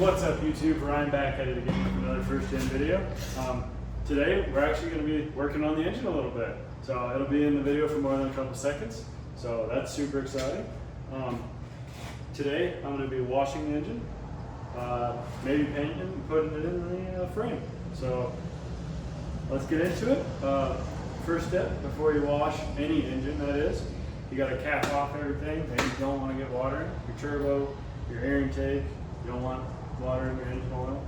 What's up YouTube, Ryan back at it again with another first gen video. Today we're actually going to be working on the engine a little bit. So it'll be in the video for more than a couple seconds. So that's super exciting. Today I'm going to be washing the engine, maybe painting it and putting it in the frame. So let's get into it. First step before you wash any engine, that is, you got to cap off everything that you don't want to get water in. Your turbo, your air intake, you don't want water in your engine oil.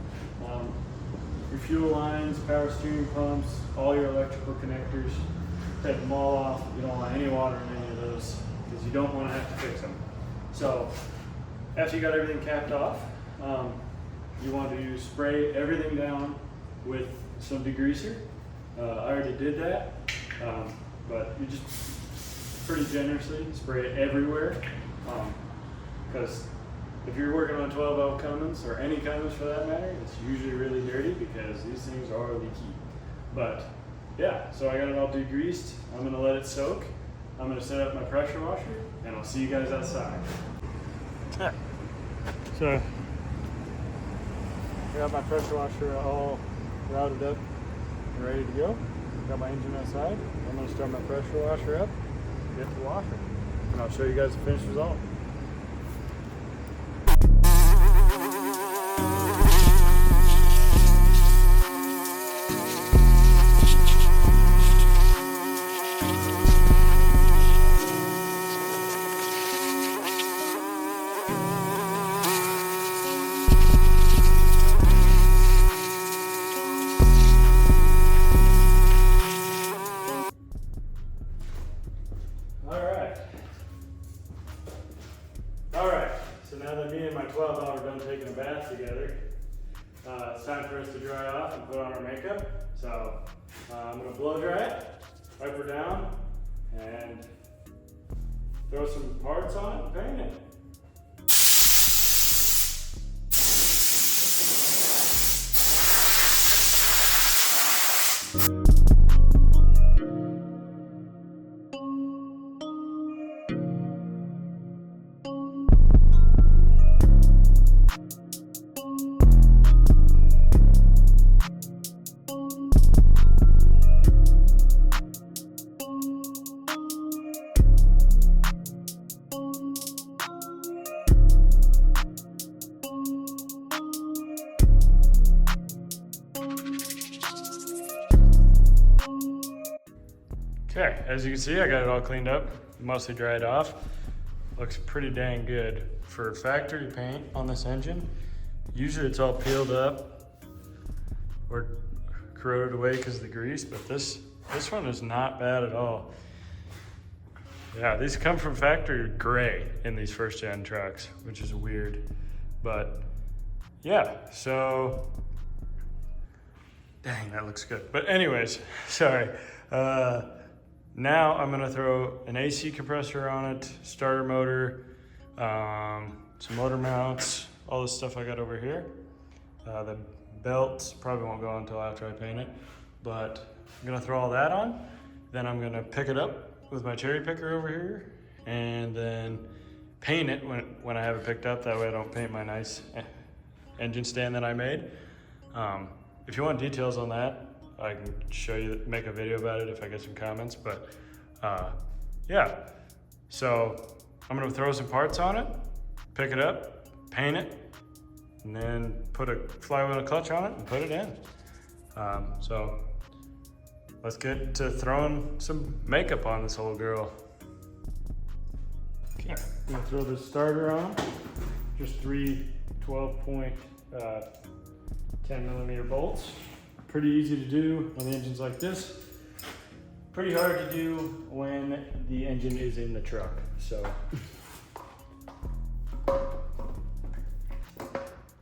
Your fuel lines, power steering pumps, all your electrical connectors, take them all off. You don't want any water in any of those because you don't want to have to fix them. So after you got everything capped off, you want to spray everything down with some degreaser. I already did that, but you just pretty generously spray it everywhere, because if you're working on 12L Cummins, or any Cummins for that matter, it's usually really dirty because these things are leaky. But yeah, so I got it all degreased. I'm gonna let it soak. I'm gonna set up my pressure washer and I'll see you guys outside. So I got my pressure washer all routed up and ready to go. Got my engine outside. I'm gonna start my pressure washer up, get the washer, and I'll show you guys the finished result. Alright, so now that me and my 12L are done taking a bath together, it's time for us to dry off and put on our makeup. So I'm going to blow dry it, wipe her down, and throw some parts on it and paint it. Okay, as you can see, I got it all cleaned up, mostly dried off. Looks pretty dang good for factory paint on this engine. Usually it's all peeled up or corroded away because of the grease, but this one is not bad at all. Yeah, these come from factory gray in these first gen trucks, which is weird. But yeah, so, dang, that looks good. But anyways, sorry. Now I'm gonna throw an AC compressor on it, starter motor, some motor mounts, all this stuff I got over here. The belts probably won't go on until after I paint it, but I'm gonna throw all that on. Then I'm gonna pick it up with my cherry picker over here and then paint it when I have it picked up. That way I don't paint my nice engine stand that I made. If you want details on that, I can show you, make a video about it if I get some comments, but yeah. So I'm gonna throw some parts on it, pick it up, paint it, and then put a flywheel and clutch on it and put it in. So let's get to throwing some makeup on this whole girl. Okay, I'm gonna throw the starter on, just 3 12-point 10mm bolts. Pretty easy to do on the engines like this. Pretty hard to do when the engine is in the truck. So,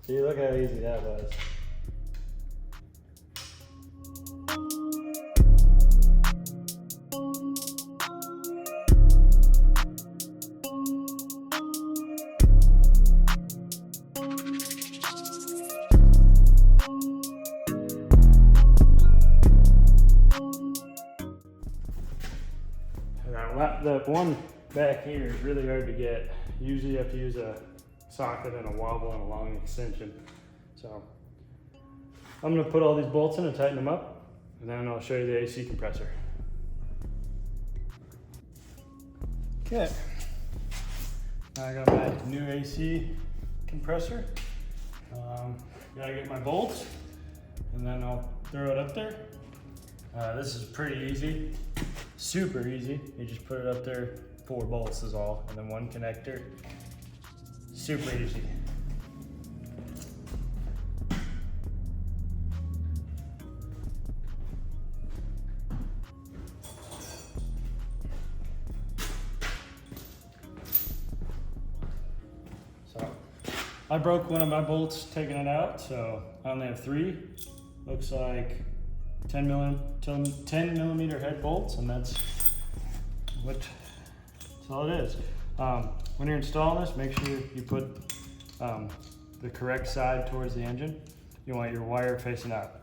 see, look how easy that was. That one back here is really hard to get. Usually you have to use a socket and a wobble and a long extension. So I'm gonna put all these bolts in and tighten them up, and then I'll show you the AC compressor. Okay, now I got my new AC compressor. Gotta get my bolts, and then I'll throw it up there. This is pretty easy, super easy. You just put it up there, 4 bolts is all, and then 1 connector. Super easy. So I broke one of my bolts taking it out, so I only have 3. Looks like 10 millimeter head bolts, and that's all it is. When you're installing this, make sure you put the correct side towards the engine. You want your wire facing out.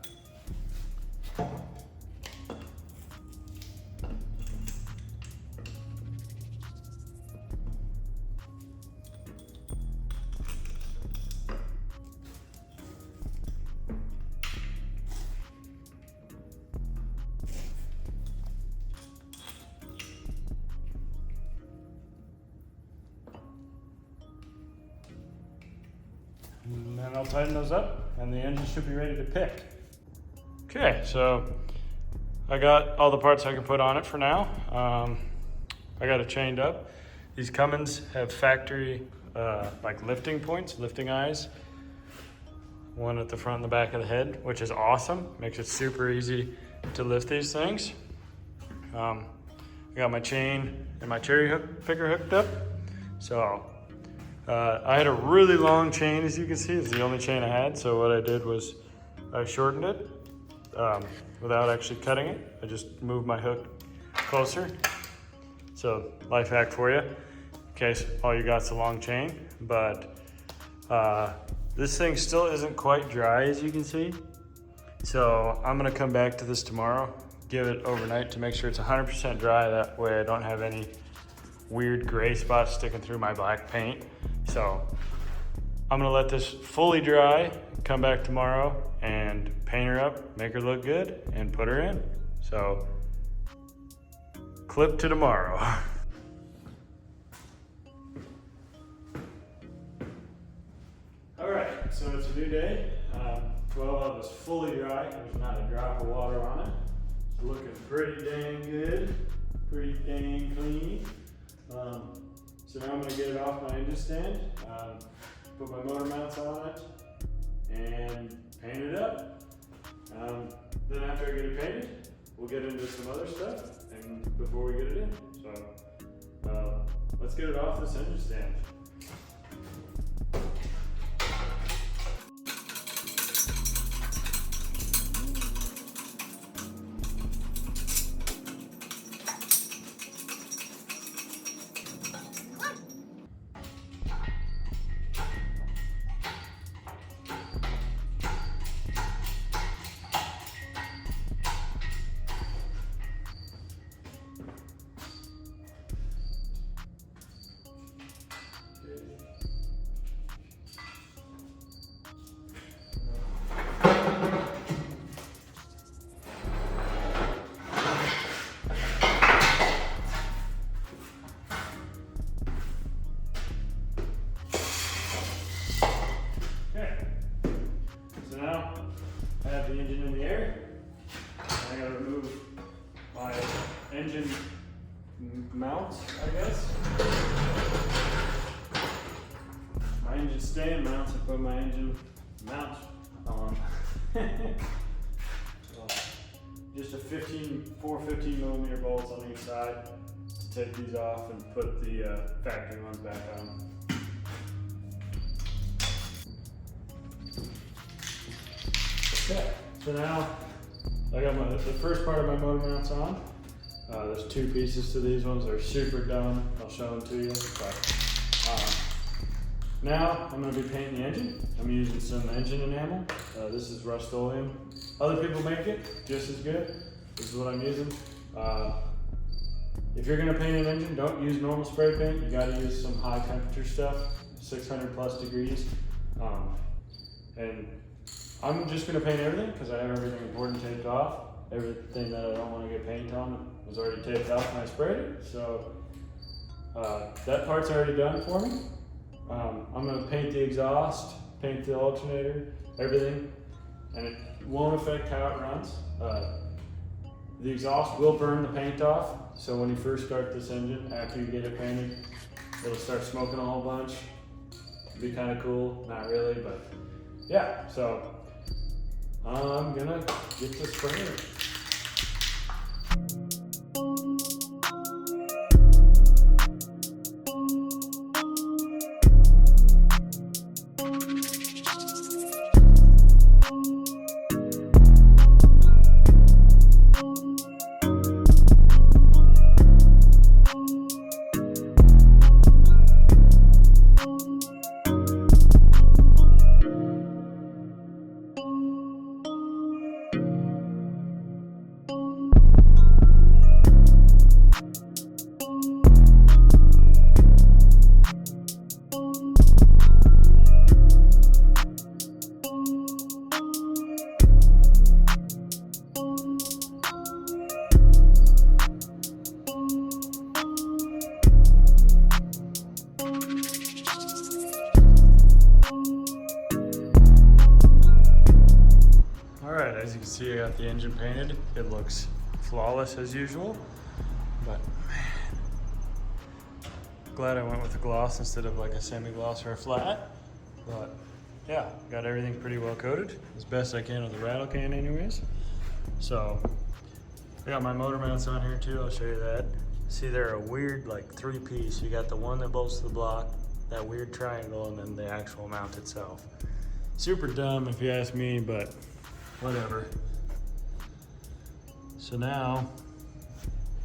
And then I'll tighten those up, and the engine should be ready to pick. Okay, so I got all the parts I can put on it for now. I got it chained up. These Cummins have factory like lifting points, lifting eyes. One at the front and the back of the head, which is awesome. Makes it super easy to lift these things. I got my chain and my cherry hook picker hooked up. So I had a really long chain, as you can see. It's the only chain I had. So what I did was I shortened it without actually cutting it. I just moved my hook closer. So life hack for you, in case all you got's a long chain. But this thing still isn't quite dry, as you can see. So I'm gonna come back to this tomorrow, give it overnight to make sure it's 100% dry. That way I don't have any weird gray spots sticking through my black paint. So I'm gonna let this fully dry, come back tomorrow and paint her up, make her look good, and put her in. So clip to tomorrow. All right, so it's a new day. 12 of us fully dry. There's not a drop of water on it. It's looking pretty dang good, pretty dang clean. So now I'm going to get it off my engine stand, put my motor mounts on it, and paint it up. Then after I get it painted, we'll get into some other stuff and before we get it in. So let's get it off this engine stand. Now I have the engine in the air. I gotta remove my engine mount, I guess. My engine stand mounts, I put my engine mount on. Just four 15 millimeter bolts on each side to take these off and put the factory ones back on. Okay, so now I got the first part of my motor mounts on. There's 2 pieces to these ones. They're super dumb. I'll show them to you. But now I'm going to be painting the engine. I'm using some engine enamel. This is Rust-Oleum. Other people make it just as good. This is what I'm using. If you're going to paint an engine, don't use normal spray paint. You got to use some high temperature stuff. 600 plus degrees. And I'm just gonna paint everything because I have everything important taped off. Everything that I don't want to get paint on was already taped off when I sprayed it. So that part's already done for me. I'm gonna paint the exhaust, paint the alternator, everything, and it won't affect how it runs. The exhaust will burn the paint off, so when you first start this engine, after you get it painted, it'll start smoking a whole bunch. It'll be kind of cool, not really, but yeah. So I'm gonna get to spraying it. As you can see, I got the engine painted. It looks flawless as usual, but man, glad I went with a gloss instead of like a semi-gloss or a flat. But yeah, got everything pretty well coated, as best I can with the rattle can anyways. So I got my motor mounts on here too, I'll show you that. See, they're a weird like 3-piece. You got the one that bolts to the block, that weird triangle, and then the actual mount itself. Super dumb if you ask me, but whatever. So now,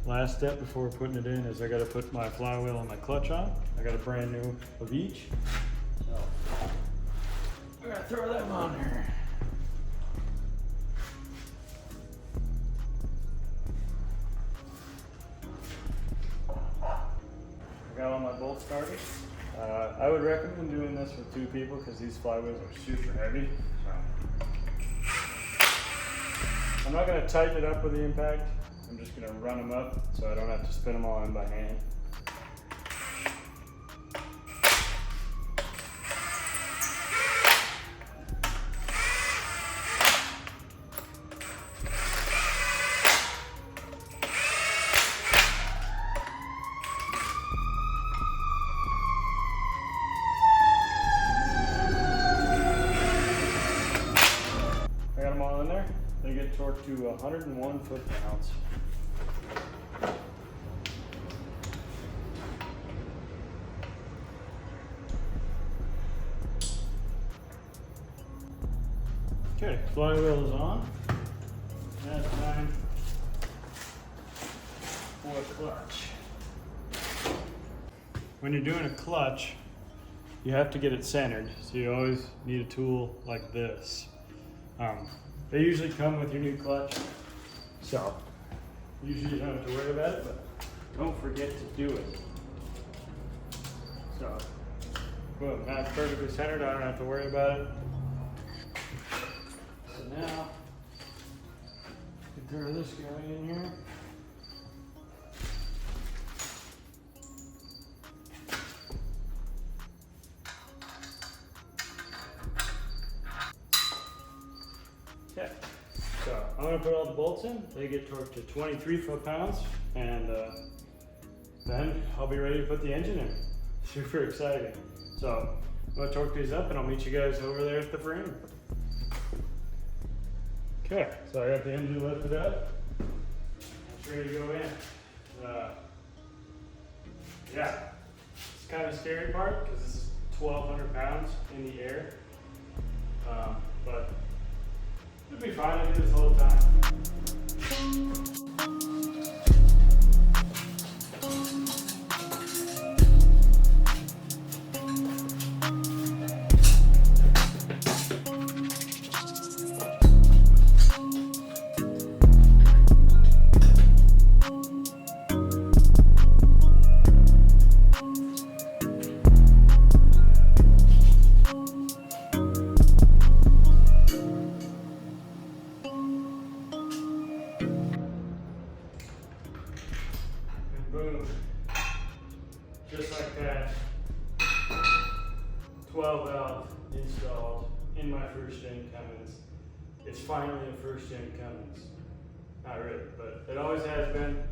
last step before putting it in is I gotta put my flywheel and my clutch on. I got a brand new of each. So I gotta throw them on there. I got all my bolts started. I would recommend doing this with 2 people because these flywheels are super heavy. So I'm not going to tighten it up with the impact. I'm just going to run them up so I don't have to spin them all in by hand. I got them all in there. They get torqued to 101 foot-pounds. Okay, flywheel is on. Now it's time for a clutch. When you're doing a clutch, you have to get it centered, so you always need a tool like this. They usually come with your new clutch, so usually you don't have to worry about it, but don't forget to do it. So, boom, now it's perfectly centered, I don't have to worry about it. So now, we throw this guy in here. Okay, so I'm going to put all the bolts in. They get torqued to 23 foot-pounds, and then I'll be ready to put the engine in. Super exciting. So I'm going to torque these up, and I'll meet you guys over there at the frame. Okay, so I got the engine lifted up. It's ready to go in. Yeah, it's kind of a scary part because this is 1,200 pounds in the air, but it'll be fine. I do this all the time. in my first gen Cummins. It's finally a first gen Cummins. Not really, but it always has been.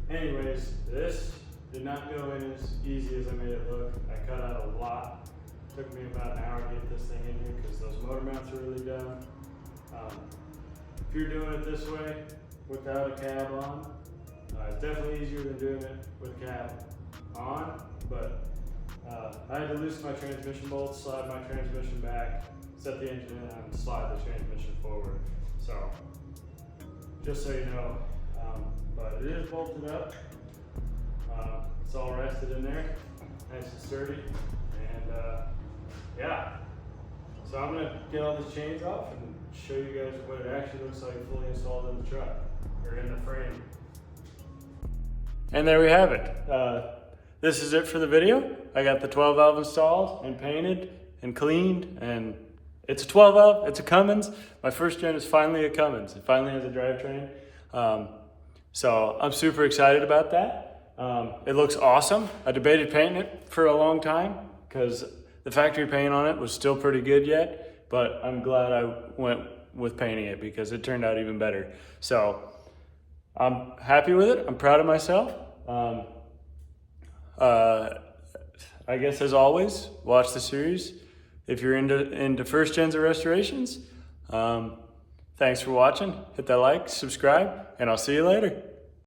Anyways, this did not go in as easy as I made it look. I cut out a lot. Took me about an hour to get this thing in here because those motor mounts are really dumb. If you're doing it this way without a cab on, it's definitely easier than doing it with cab on, but I had to loosen my transmission bolts, slide my transmission back, set the engine in, and slide the transmission forward. So, just so you know, but it is bolted up. It's all rested in there, nice and sturdy, and yeah. So I'm gonna get all these chains off and show you guys what it actually looks like fully installed in the truck, or in the frame. And there we have it. This is it for the video. I got the 12 valve installed and painted and cleaned, and it's a 12 valve, it's a Cummins. My first gen is finally a Cummins. It finally has a drivetrain. So I'm super excited about that. It looks awesome. I debated painting it for a long time because the factory paint on it was still pretty good yet, but I'm glad I went with painting it because it turned out even better. So I'm happy with it. I'm proud of myself. I guess as always, watch the series if you're into first gens or restorations. Thanks for watching. Hit that like, subscribe, and I'll see you later.